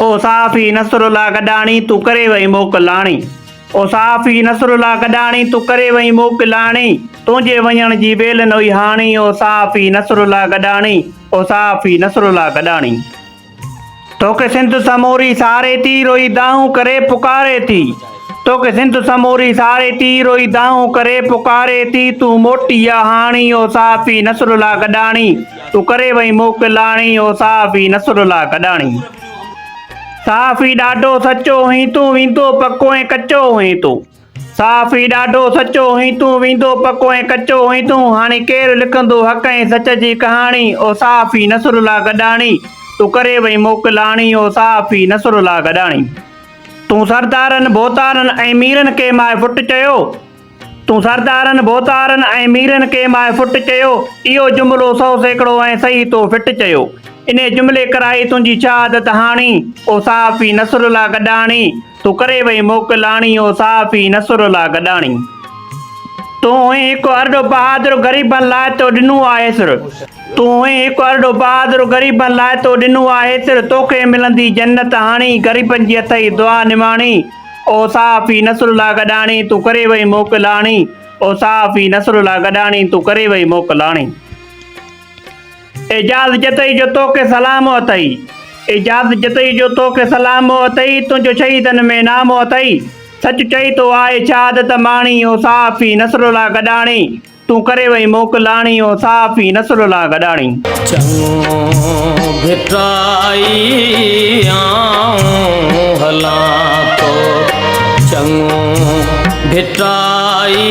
ओ साफ़ी नसरुल्ला गॾाणी तूं करे वई मोकिलाणी। ओ साफ़ी नसरुल्ला गॾाणी तूं करे वई मोकिलाणी। तुंहिंजे वञण जी वेल न हुई हाणी। ओ साफ़ी नसरुल्ला गॾाणी, ओ साफ़ी नसरुल्ला गॾाणी। तोखे सिंध समूरी सारे थी रोई दाहूं करे पुकारे थी। तोखे सिंध समूरी सारे थी रोई दाहूं करे पुकारे थी। तूं मोटी आ हाणी। ओ साफ़ी नसरुल्ला गॾाणी तूं करे वई मोकिलाणी। ओ साफ़ी नसरुल्ला गॾाणी। साफ़ी ॾाढो सचो हुई तूं वेंदो पको ऐं कचो हुई तूं। साफ़ी ॾाढो सचो हुई तूं वेंदो पको ऐं कचो हुई तूं। हाणे केरु लिखंदो हक़ ऐं सच जी कहाणी। ओ साफ़ी नसरुल्ला गॾाणी तूं करे वई मोकिलाणी। ओ साफ़ी नसरुल्ला गॾाणी। तूं सरदारनि बोतारनि ऐं मीरनि खे माए फुट चयो। तूं सरदारनि बोतारनि ऐं मीरनि खे माए फुट चयो। इहो जुमिलो 100 सैकड़ो ऐं सही तो फिट चयो। इन जुमिले कराई तुंहिंजी शहादत हाणी। ओ साफ़ी नसरुल्ला गॾाणी तूं करे वई मोकिलाणी। ओ साफ़ी नसरुल्ला गॾाणी। तूं हिकु अरड़ो बहादुर ग़रीबनि लाइ तो ॾिनो आहे सिर। तूं हिकु अरड़ो बहादुर ग़रीबनि लाइ तो ॾिनो आहे सिर। तोखे मिलंदी जन्नत हाणी ग़रीबनि जी अथई दुआ निमाणी। ओ साफ़ी नसरुल्ला गॾाणी तूं करे वई मोकिलाणी। ओ साफ़ी नसरुल्ला गॾाणी तूं करे वई मोकिलाणी। एजाज़ जतई जो तोखे सलाम अथई। एजाज़ जतई जो तोखे सलाम अथई। तुंहिंजो शहीदनि में नाम अथई। सच चई तो आहे शहादत माणी। ओ साफ़ी नसरुल्ला गॾाणी तूं करे वई मोकिलाणी। ओ साफ़ी नसरुल्ला गॾाणी। चङो भिटाई आऊं हलां तो। चङो भिटाई